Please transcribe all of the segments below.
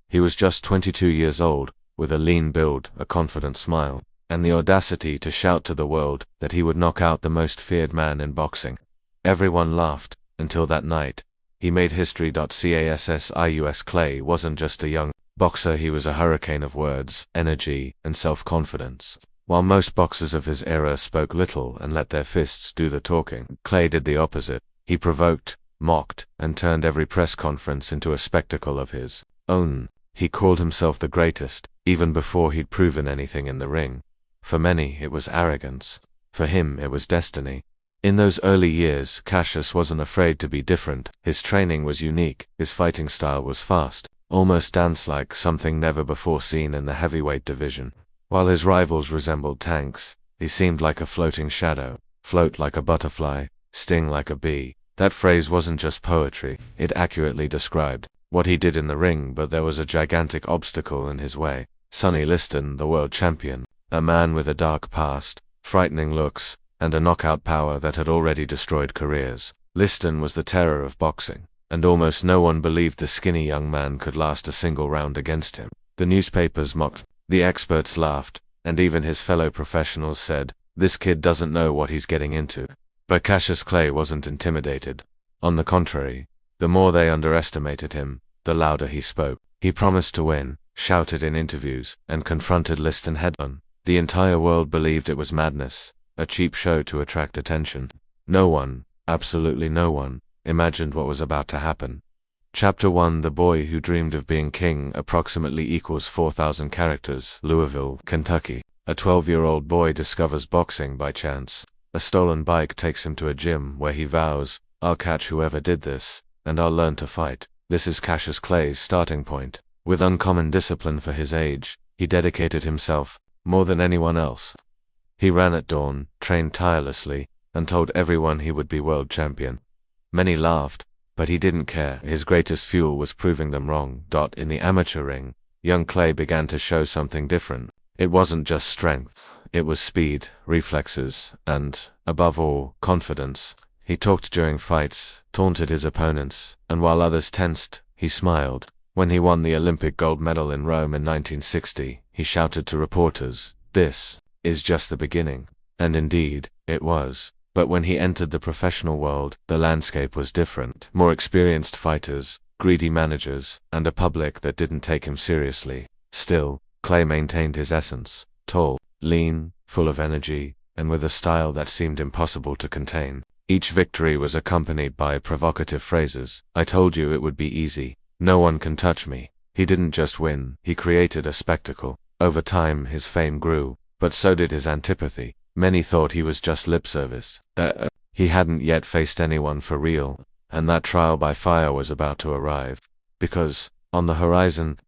He was just 22 years old, with a lean build, a confident smile, and the audacity to shout to the world that he would knock out the most feared man in boxing. Everyone laughed, until that night. He made history. Cassius Clay wasn't just a young boxer, he was a hurricane of words, energy, and self-confidence. While most boxers of his era spoke little and let their fists do the talking, Clay did the opposite. He provoked, mocked, and turned every press conference into a spectacle of his own. He called himself the greatest, even before he'd proven anything in the ring. For many, it was arrogance. For him, it was destiny. In those early years, Cassius wasn't afraid to be different. His training was unique, his fighting style was fast, almost dance-like, something never before seen in the heavyweight division. While his rivals resembled tanks, he seemed like a floating shadow, float like a butterfly, sting like a bee. That phrase wasn't just poetry, it accurately described what he did in the ring, but there was a gigantic obstacle in his way. Sonny Liston, the world champion, a man with a dark past, frightening looks, and a knockout power that had already destroyed careers. Liston was the terror of boxing, and almost no one believed the skinny young man could last a single round against him. The newspapers mocked, the experts laughed, and even his fellow professionals said, "This kid doesn't know what he's getting into." But Cassius Clay wasn't intimidated. On the contrary, the more they underestimated him, the louder he spoke. He promised to win, shouted in interviews, and confronted Liston head-on. The entire world believed it was madness, a cheap show to attract attention. No one, absolutely no one, imagined what was about to happen. Chapter 1: The Boy Who Dreamed of Being King approximately equals 4,000 characters. Louisville, Kentucky. A 12-year-old boy discovers boxing by chance. A stolen bike takes him to a gym where he vows, "I'll catch whoever did this, and I'll learn to fight." This is Cassius Clay's starting point. With uncommon discipline for his age, he dedicated himself more than anyone else. He ran at dawn, trained tirelessly, and told everyone he would be world champion. Many laughed, but he didn't care. His greatest fuel was proving them wrong. In the amateur ring, young Clay began to show something different. It wasn't just strength, it was speed, reflexes, and, above all, confidence. He talked during fights, taunted his opponents, and while others tensed, he smiled. When he won the Olympic gold medal in Rome in 1960, he shouted to reporters, "This is just the beginning." And indeed, it was. But when he entered the professional world, the landscape was different. More experienced fighters, greedy managers, and a public that didn't take him seriously. Still, Clay maintained his essence. Tall, lean, full of energy, and with a style that seemed impossible to contain. Each victory was accompanied by provocative phrases. "I told you it would be easy. No one can touch me." He didn't just win, he created a spectacle. Over time, his fame grew, but so did his antipathy. Many thought he was just lip service, that he hadn't yet faced anyone for real, and that trial by fire was about to arrive. Because, on the horizon,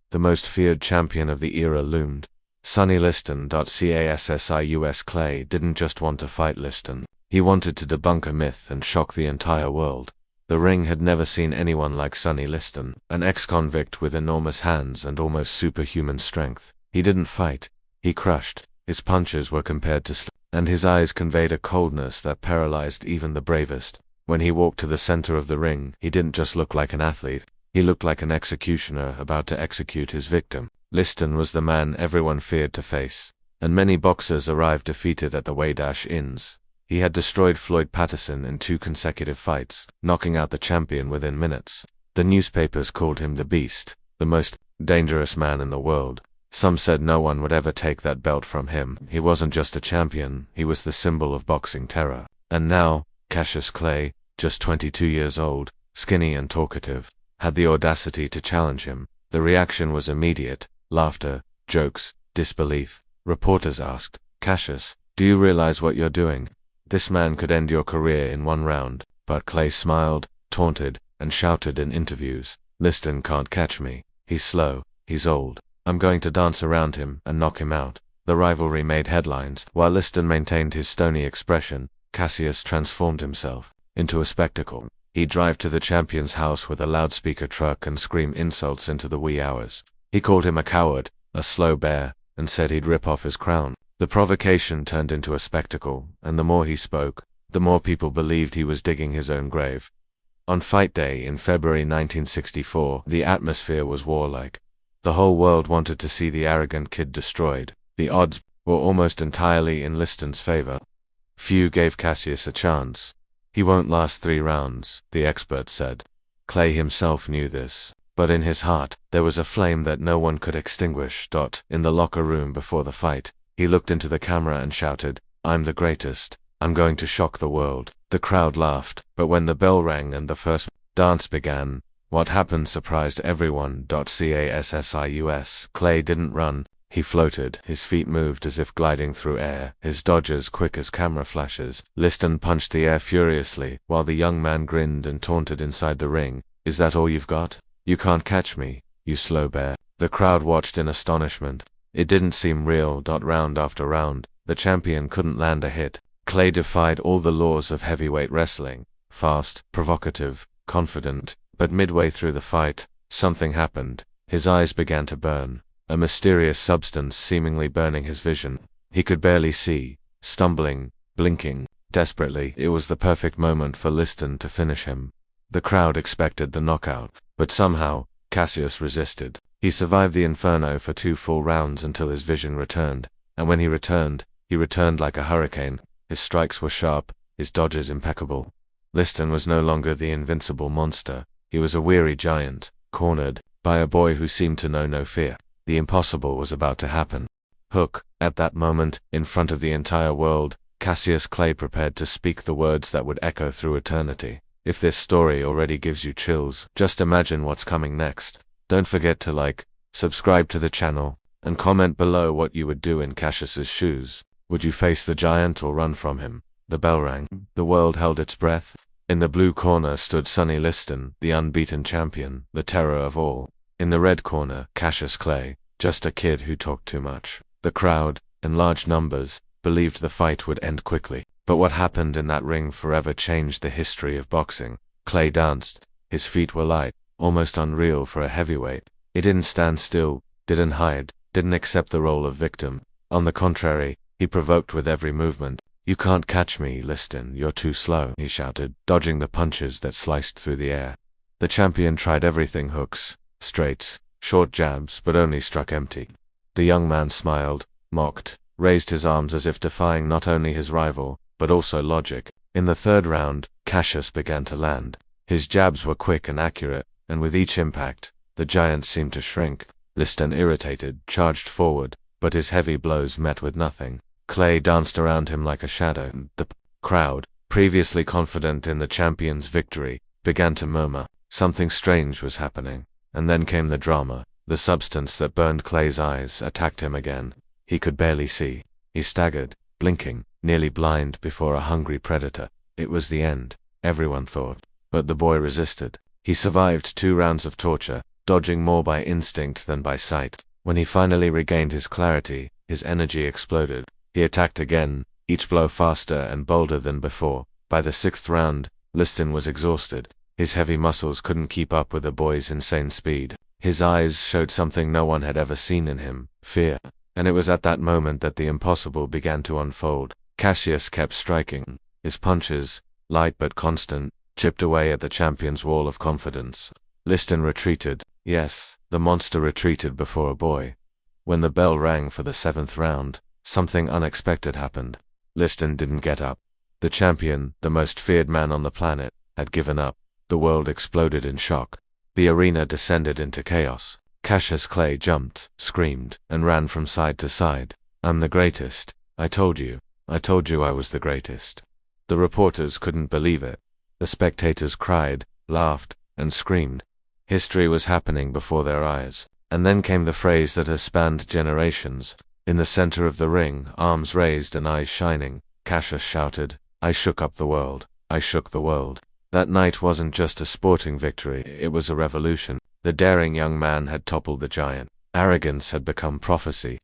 the most feared champion of the era loomed. Sonny Liston. Cassius Clay didn't just want to fight Liston. He wanted to debunk a myth and shock the entire world. The ring had never seen anyone like Sonny Liston, an ex-convict with enormous hands and almost superhuman strength. He didn't fight, he crushed. His punches were compared to and his eyes conveyed a coldness that paralyzed even the bravest. When he walked to the center of the ring, he didn't just look like an athlete, he looked like an executioner about to execute his victim. Liston was the man everyone feared to face, and many boxers arrived defeated at the weigh-ins. He had destroyed Floyd Patterson in 2 consecutive fights, knocking out the champion within minutes. The newspapers called him the Beast, the most dangerous man in the world. Some said no one would ever take that belt from him. He wasn't just a champion, he was the symbol of boxing terror. And now, Cassius Clay, just 22 years old, skinny and talkative, had the audacity to challenge him. The reaction was immediate: laughter, jokes, disbelief. Reporters asked, "Cassius, do you realize what you're doing? This man could end your career in 1 round." But Clay smiled, taunted, and shouted in interviews, "Liston can't catch me. He's slow, he's old. I'm going to dance around him and knock him out." The rivalry made headlines. While Liston maintained his stony expression, Cassius transformed himself into a spectacle. He'd drive to the champion's house with a loudspeaker truck and scream insults into the wee hours. He called him a coward, a slow bear, and said he'd rip off his crown. The provocation turned into a spectacle, and the more he spoke, the more people believed he was digging his own grave. On fight day in February 1964, the atmosphere was warlike. The whole world wanted to see the arrogant kid destroyed. The odds were almost entirely in Liston's favor. Few gave Cassius a chance. He won't last 3 rounds, the experts said. Clay himself knew this, but in his heart, there was a flame that no one could extinguish. In the locker room before the fight, he looked into the camera and shouted, "I'm the greatest. I'm going to shock the world." The crowd laughed, but when the bell rang and the first dance began, what happened surprised everyone. Cassius Clay didn't run. He floated, his feet moved as if gliding through air, his dodges quick as camera flashes. Liston punched the air furiously, while the young man grinned and taunted inside the ring. "Is that all you've got? You can't catch me, you slow bear." The crowd watched in astonishment. It didn't seem real. Round after round, the champion couldn't land a hit. Clay defied all the laws of heavyweight wrestling. Fast, provocative, confident. But midway through the fight, something happened. His eyes began to burn. A mysterious substance seemingly burning his vision. He could barely see, stumbling, blinking, desperately. It was the perfect moment for Liston to finish him. The crowd expected the knockout, but somehow, Cassius resisted. He survived the inferno for 2 full rounds until his vision returned, and when he returned like a hurricane. His strikes were sharp, his dodges impeccable. Liston was no longer the invincible monster. He was a weary giant, cornered by a boy who seemed to know no fear. The impossible was about to happen. At that moment, in front of the entire world, Cassius Clay prepared to speak the words that would echo through eternity. If this story already gives you chills, just imagine what's coming next. Don't forget to like, subscribe to the channel, and comment below what you would do in Cassius's shoes. Would you face the giant or run from him? The bell rang. The world held its breath. In the blue corner stood Sonny Liston, the unbeaten champion, the terror of all. In the red corner, Cassius Clay, just a kid who talked too much. The crowd, in large numbers, believed the fight would end quickly. But what happened in that ring forever changed the history of boxing. Clay danced. His feet were light, almost unreal for a heavyweight. He didn't stand still, didn't hide, didn't accept the role of victim. On the contrary, he provoked with every movement. "You can't catch me, Liston, you're too slow," he shouted, dodging the punches that sliced through the air. The champion tried everything: hooks, straights, short jabs, but only struck empty. The young man smiled, mocked, raised his arms as if defying not only his rival, but also logic. In the 3rd round, Cassius began to land. His jabs were quick and accurate, and with each impact, the giant seemed to shrink. Liston, irritated, charged forward, but his heavy blows met with nothing. Clay danced around him like a shadow. The crowd, previously confident in the champion's victory, began to murmur. Something strange was happening. And then came the drama. The substance that burned Clay's eyes attacked him again. He could barely see. He staggered, blinking, nearly blind before a hungry predator. It was the end, everyone thought. But the boy resisted. He survived 2 rounds of torture, dodging more by instinct than by sight. When he finally regained his clarity, his energy exploded. He attacked again, each blow faster and bolder than before. By the 6th round, Liston was exhausted. His heavy muscles couldn't keep up with the boy's insane speed. His eyes showed something no one had ever seen in him: fear. And it was at that moment that the impossible began to unfold. Cassius kept striking. His punches, light but constant, chipped away at the champion's wall of confidence. Liston retreated. Yes, the monster retreated before a boy. When the bell rang for the 7th round, something unexpected happened. Liston didn't get up. The champion, the most feared man on the planet, had given up. The world exploded in shock. The arena descended into chaos. Cassius Clay jumped, screamed, and ran from side to side. "I'm the greatest. I told you I was the greatest." The reporters couldn't believe it. The spectators cried, laughed, and screamed. History was happening before their eyes. And then came the phrase that has spanned generations. In the center of the ring, arms raised and eyes shining, Cassius shouted, "I shook up the world. I shook the world." That night wasn't just a sporting victory, it was a revolution. The daring young man had toppled the giant. Arrogance had become prophecy.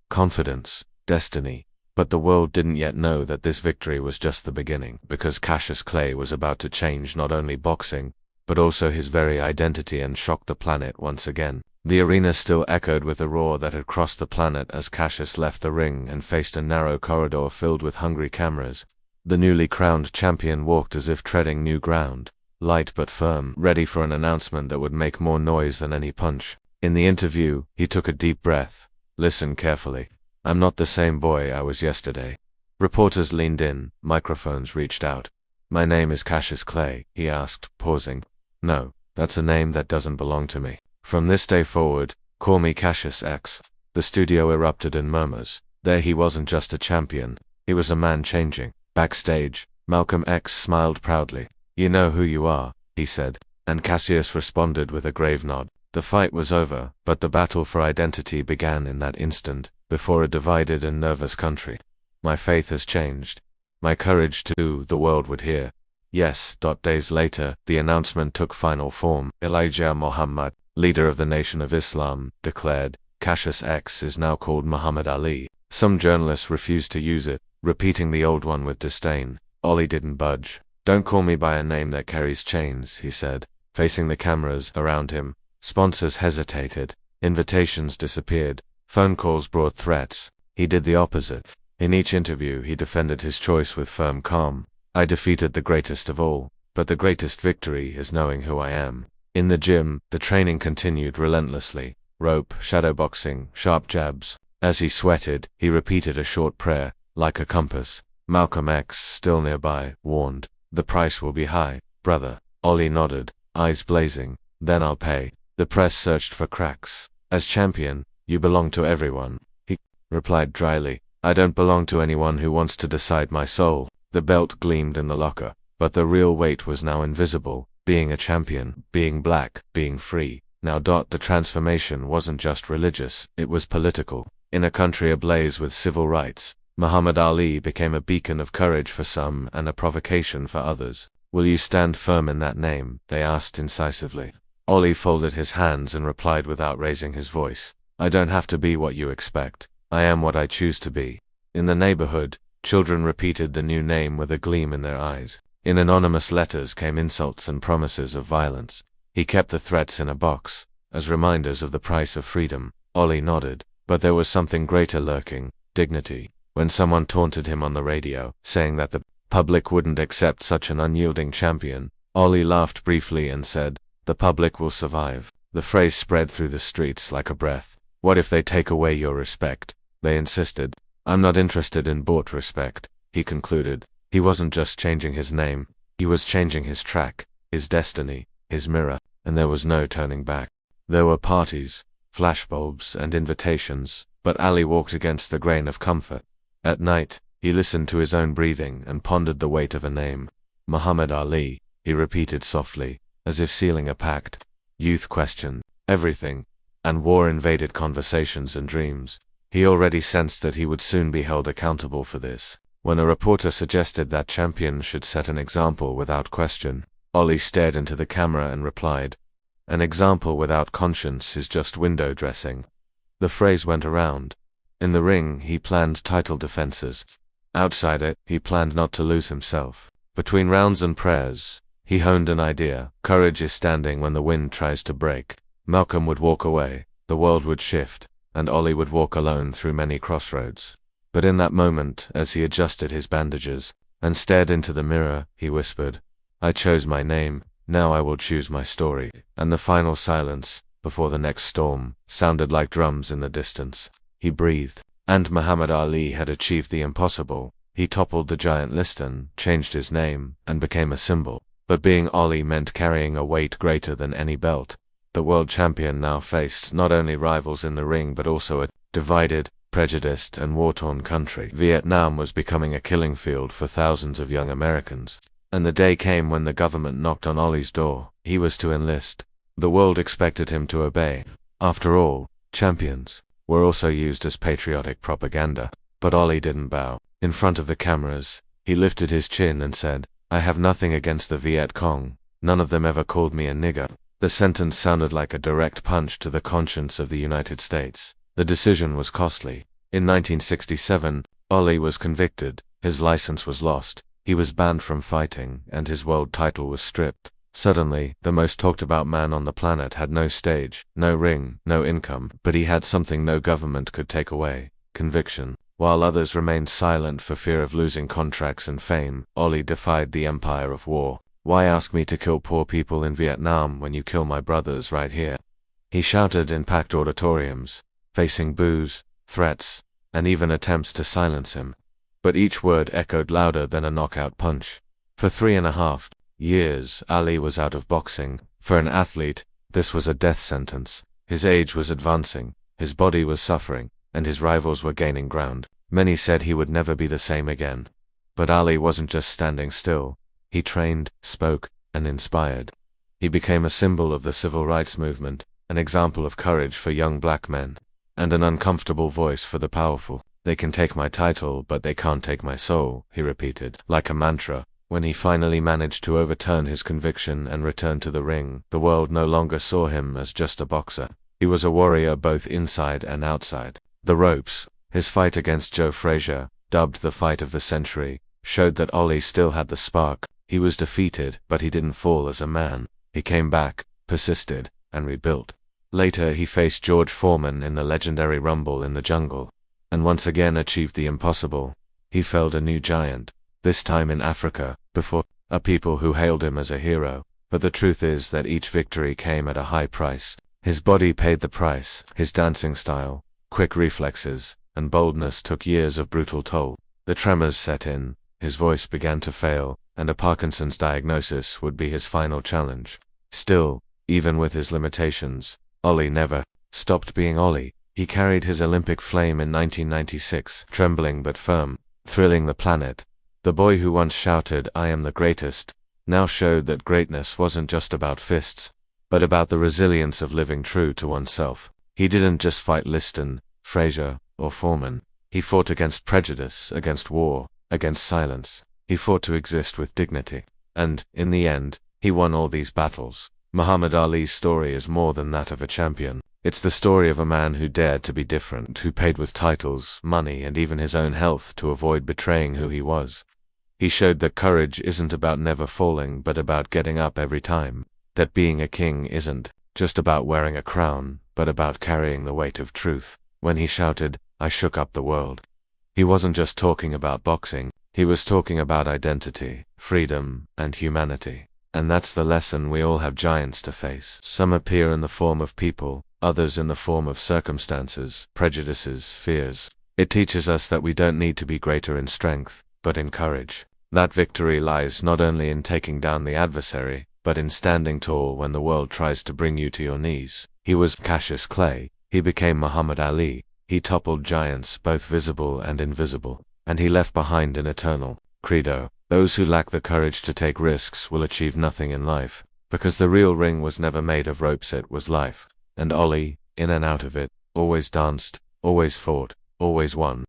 Confidence, destiny. But the world didn't yet know that this victory was just the beginning, because Cassius Clay was about to change not only boxing, but also his very identity and shock the planet once again. The arena still echoed with the roar that had crossed the planet as Cassius left the ring and faced a narrow corridor filled with hungry cameras. The newly crowned champion walked as if treading new ground, light but firm, ready for an announcement that would make more noise than any punch. In the interview, he took a deep breath. Listen carefully. I'm not the same boy I was yesterday. Reporters leaned in, microphones reached out. My name is Cassius Clay, he asked, pausing. No, that's a name that doesn't belong to me. From this day forward, call me Cassius X. The studio erupted in murmurs. There he wasn't just a champion. He was a man changing. Backstage, Malcolm X smiled proudly. You know who you are, he said, and Cassius responded with a grave nod. The fight was over, but the battle for identity began in that instant, before a divided and nervous country. My faith has changed. My courage to do the world would hear. Yes. Days later, the announcement took final form. Elijah Muhammad, leader of the Nation of Islam, declared, Cassius X is now called Muhammad Ali. Some journalists refused to use it, repeating the old one with disdain. Ali didn't budge. Don't call me by a name that carries chains, he said, facing the cameras around him. Sponsors hesitated. Invitations disappeared. Phone calls brought threats. He did the opposite. In each interview he defended his choice with firm calm. I defeated the greatest of all, but the greatest victory is knowing who I am. In the gym, the training continued relentlessly. Rope, shadowboxing, sharp jabs. As he sweated, he repeated a short prayer, like a compass. Malcolm X, still nearby, warned, the price will be high, brother. Ollie nodded, eyes blazing. Then I'll pay. The press searched for cracks. As champion, you belong to everyone, he replied dryly. I don't belong to anyone who wants to decide my soul. The belt gleamed in the locker, but the real weight was now invisible. Being a champion, being black, being free. Now. The transformation wasn't just religious, it was political. In a country ablaze with civil rights, Muhammad Ali became a beacon of courage for some and a provocation for others. Will you stand firm in that name? They asked incisively. Ollie folded his hands and replied without raising his voice. I don't have to be what you expect. I am what I choose to be. In the neighborhood, children repeated the new name with a gleam in their eyes. In anonymous letters came insults and promises of violence. He kept the threats in a box, as reminders of the price of freedom. Ollie nodded, but there was something greater lurking, dignity. When someone taunted him on the radio, saying that the public wouldn't accept such an unyielding champion, Ollie laughed briefly and said, the public will survive. The phrase spread through the streets like a breath. What if they take away your respect? They insisted. I'm not interested in bought respect, he concluded. He wasn't just changing his name, he was changing his track, his destiny, his mirror, and there was no turning back. There were parties, flashbulbs, and invitations, but Ali walked against the grain of comfort. At night, he listened to his own breathing and pondered the weight of a name. Muhammad Ali, he repeated softly, as if sealing a pact. Youth questioned everything, and war invaded conversations and dreams. He already sensed that he would soon be held accountable for this. When a reporter suggested that champions should set an example without question, Ollie stared into the camera and replied, an example without conscience is just window dressing. The phrase went around. In the ring, he planned title defenses. Outside it, he planned not to lose himself. Between rounds and prayers, he honed an idea. Courage is standing when the wind tries to break. Malcolm would walk away, the world would shift, and Ollie would walk alone through many crossroads. But in that moment, as he adjusted his bandages and stared into the mirror, he whispered, I chose my name, now I will choose my story. And the final silence, before the next storm, sounded like drums in the distance. He breathed. And Muhammad Ali had achieved the impossible. He toppled the giant Liston, changed his name, and became a symbol. But being Ali meant carrying a weight greater than any belt. The world champion now faced not only rivals in the ring but also a divided, prejudiced, and war-torn country. Vietnam was becoming a killing field for thousands of young Americans. And the day came when the government knocked on Ollie's door. He was to enlist. The world expected him to obey. After all, champions were also used as patriotic propaganda. But Ollie didn't bow. In front of the cameras, he lifted his chin and said, I have nothing against the Viet Cong. None of them ever called me a nigger. The sentence sounded like a direct punch to the conscience of the United States. The decision was costly. In 1967, Ollie was convicted. His license was lost. He was banned from fighting, and his world title was stripped. Suddenly, the most talked about man on the planet had no stage, no ring, no income, but he had something no government could take away: conviction. While others remained silent for fear of losing contracts and fame, Ollie defied the empire of war. Why ask me to kill poor people in Vietnam when you kill my brothers right here? He shouted in packed auditoriums, facing boos, threats, and even attempts to silence him. But each word echoed louder than a knockout punch. For 3.5 years, Ali was out of boxing. For an athlete, this was a death sentence. His age was advancing, his body was suffering, and his rivals were gaining ground. Many said he would never be the same again. But Ali wasn't just standing still. He trained, spoke, and inspired. He became a symbol of the civil rights movement, an example of courage for young black men, and an uncomfortable voice for the powerful. "They can take my title, but they can't take my soul," he repeated, like a mantra. When he finally managed to overturn his conviction and return to the ring, the world no longer saw him as just a boxer. He was a warrior both inside and outside. The ropes, his fight against Joe Frazier, dubbed the fight of the century, showed that Ali still had the spark. He was defeated, but he didn't fall as a man. He came back, persisted, and rebuilt. Later he faced George Foreman in the legendary Rumble in the Jungle, and once again achieved the impossible. He felled a new giant, this time in Africa, before a people who hailed him as a hero. But the truth is that each victory came at a high price. His body paid the price. His dancing style, quick reflexes, and boldness took years of brutal toll. The tremors set in, his voice began to fail, and a Parkinson's diagnosis would be his final challenge. Still, even with his limitations, Ali never stopped being Ali. He carried his Olympic flame in 1996, trembling but firm, thrilling the planet. The boy who once shouted, "I am the greatest," now showed that greatness wasn't just about fists, but about the resilience of living true to oneself. He didn't just fight Liston, Frazier, or Foreman. He fought against prejudice, against war, against silence. He fought to exist with dignity. And, in the end, he won all these battles. Muhammad Ali's story is more than that of a champion. It's the story of a man who dared to be different, who paid with titles, money, and even his own health to avoid betraying who he was. He showed that courage isn't about never falling, but about getting up every time. That being a king isn't just about wearing a crown, but about carrying the weight of truth. When he shouted, "I shook up the world," he wasn't just talking about boxing, he was talking about identity, freedom, and humanity. And that's the lesson we all have giants to face. Some appear in the form of people, others in the form of circumstances, prejudices, fears. It teaches us that we don't need to be greater in strength, but in courage. That victory lies not only in taking down the adversary, but in standing tall when the world tries to bring you to your knees. He was Cassius Clay. He became Muhammad Ali. He toppled giants, both visible and invisible. And he left behind an eternal credo: those who lack the courage to take risks will achieve nothing in life. Because the real ring was never made of ropes, it was life. And Ali, in and out of it, always danced, always fought, always won.